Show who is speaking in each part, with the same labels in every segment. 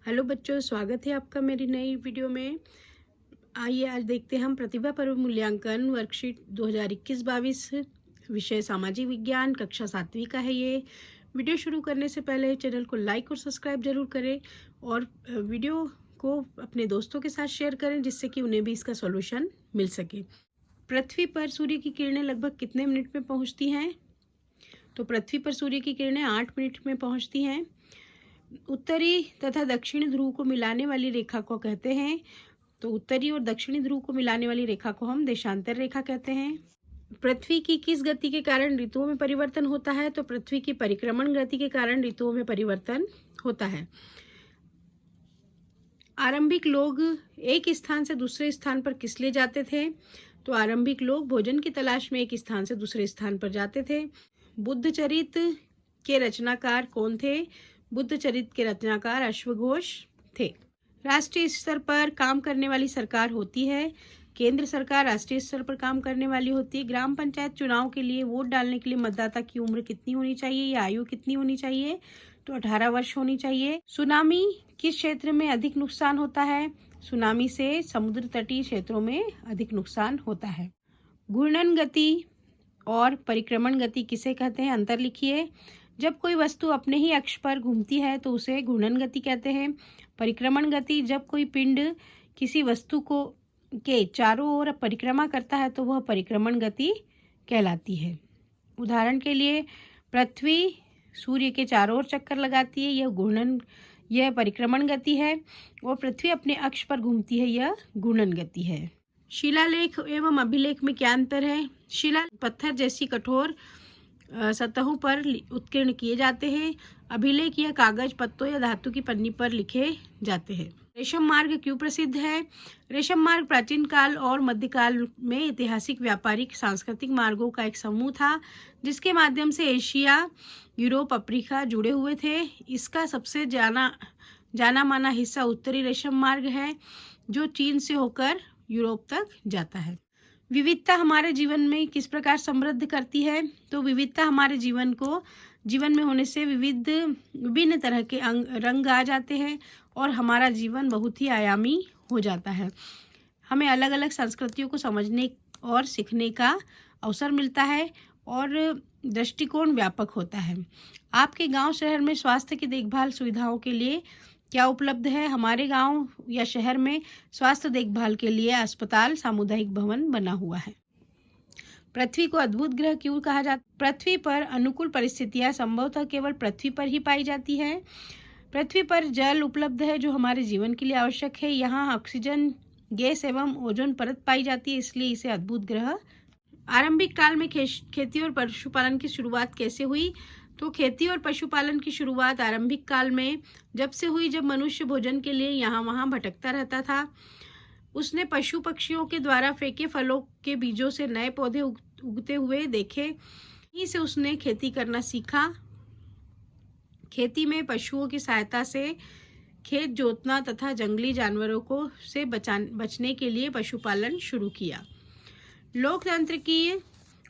Speaker 1: Hello बच्चों, स्वागत है आपका मेरी नई वीडियो में। आइए आज देखते हैं हम प्रतिभा पर्व मूल्यांकन वर्कशीट 2021-22 विषय सामाजिक विज्ञान कक्षा 7वीं का है। ये वीडियो शुरू करने से पहले चैनल को लाइक और सब्सक्राइब जरूर करें और वीडियो को अपने दोस्तों के साथ शेयर करें जिससे कि उन्हें भी इसका सॉल्यूशन मिल सके। पृथ्वी पर सूर्य की किरणें लगभग कितने मिनट में पहुँचती हैं? तो पृथ्वी पर सूर्य की किरणें 8 मिनट में पहुँचती हैं। उत्तरी तथा दक्षिणी ध्रुव को मिलाने वाली रेखा को कहते हैं। तो उत्तरी और दक्षिणी ध्रुव को मिलाने वाली रेखा को हम देशांतर रेखा कहते हैं। पृथ्वी की किस गति के कारण ऋतुओं में परिवर्तन होता है? तो पृथ्वी की परिक्रमण गति के कारण ऋतुओं में परिवर्तन होता है। आरंभिक लोग एक स्थान से दूसरे स्थान पर किस लिए जाते थे? तो आरंभिक लोग भोजन की तलाश में एक स्थान से दूसरे स्थान पर जाते थे। बुद्ध चरित के रचनाकार कौन थे? बुद्ध चरित के रचनाकार अश्वघोष थे। राष्ट्रीय स्तर पर काम करने वाली सरकार होती है केंद्र सरकार। राष्ट्रीय स्तर पर काम करने वाली होती है। ग्राम पंचायत चुनाव के लिए वोट डालने के लिए मतदाता की उम्र कितनी होनी चाहिए या आयु कितनी होनी चाहिए? तो 18 वर्ष होनी चाहिए। सुनामी किस क्षेत्र में अधिक नुकसान होता है? सुनामी से समुद्र तटीय क्षेत्रों में अधिक नुकसान होता है। घूर्णन गति और परिक्रमण गति किसे कहते हैं? अंतर लिखिए। जब कोई वस्तु अपने ही अक्ष पर घूमती है तो उसे घूर्णन गति कहते हैं। परिक्रमण गति जब कोई पिंड किसी वस्तु को के चारों ओर परिक्रमा करता है तो वह परिक्रमण गति कहलाती है। उदाहरण के लिए पृथ्वी सूर्य के चारों ओर चक्कर लगाती है, यह परिक्रमण गति है, और पृथ्वी अपने अक्ष पर घूमती है, यह घूर्णन गति है। शिलालेख एवं अभिलेख में क्या अंतर है? शिला पत्थर जैसी कठोर सतहों पर उत्कीर्ण किए जाते हैं। अभिलेख या कागज, पत्तों या धातु की पन्नी पर लिखे जाते हैं। रेशम मार्ग क्यों प्रसिद्ध है? रेशम मार्ग प्राचीन काल और मध्यकाल में ऐतिहासिक, व्यापारिक, सांस्कृतिक मार्गों का एक समूह था जिसके माध्यम से एशिया, यूरोप, अफ्रीका जुड़े हुए थे। इसका सबसे जाना माना हिस्सा उत्तरी रेशम मार्ग है जो चीन से होकर यूरोप तक जाता है। विविधता हमारे जीवन में किस प्रकार समृद्ध करती है? तो विविधता हमारे जीवन में होने से विभिन्न तरह के रंग आ जाते हैं और हमारा जीवन बहुत ही आयामी हो जाता है। हमें अलग अलग संस्कृतियों को समझने और सीखने का अवसर मिलता है और दृष्टिकोण व्यापक होता है। आपके गांव शहर में स्वास्थ्य की देखभाल सुविधाओं के लिए क्या उपलब्ध है? हमारे गांव या शहर में स्वास्थ्य देखभाल के लिए अस्पताल, सामुदायिक भवन बना हुआ है। पृथ्वी को अद्भुत ग्रह क्यों कहा जाता है? पृथ्वी पर अनुकूल परिस्थितियां संभवतः केवल पृथ्वी पर ही पाई जाती है। पृथ्वी पर जल उपलब्ध है जो हमारे जीवन के लिए आवश्यक है। यहाँ ऑक्सीजन गैस एवं ओजोन परत पाई जाती है, इसलिए इसे अद्भुत ग्रह। आरंभिक काल में खेती और पशुपालन की शुरुआत कैसे हुई? तो खेती और पशुपालन की शुरुआत आरंभिक काल में जब से हुई जब मनुष्य भोजन के लिए यहाँ वहाँ भटकता रहता था। उसने पशु पक्षियों के द्वारा फेंके फलों के बीजों से नए पौधे उगते हुए देखे। यहीं से उसने खेती करना सीखा। खेती में पशुओं की सहायता से खेत जोतना तथा जंगली जानवरों को से बचने के लिए पशुपालन शुरू किया। लोकतंत्र की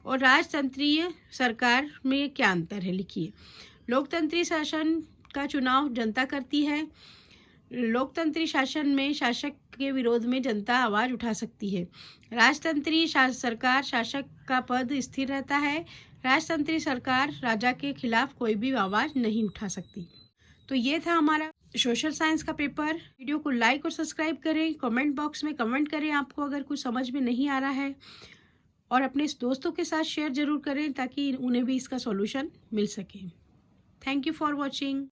Speaker 1: और राजतंत्रीय सरकार में क्या अंतर है? लिखिए। लोकतंत्रीय शासन का चुनाव जनता करती है। लोकतंत्रीय शासन में शासक के विरोध में जनता आवाज उठा सकती है। राजतंत्रीय सरकार शासक का पद स्थिर रहता है। राजतंत्रीय सरकार राजा के खिलाफ कोई भी आवाज नहीं उठा सकती। तो ये था हमारा सोशल साइंस का पेपर। वीडियो को लाइक और सब्सक्राइब करें। कमेंट बॉक्स में कमेंट करें आपको अगर कुछ समझ में नहीं आ रहा है, और अपने दोस्तों के साथ शेयर जरूर करें ताकि उन्हें भी इसका सॉल्यूशन मिल सके। Thank you for watching.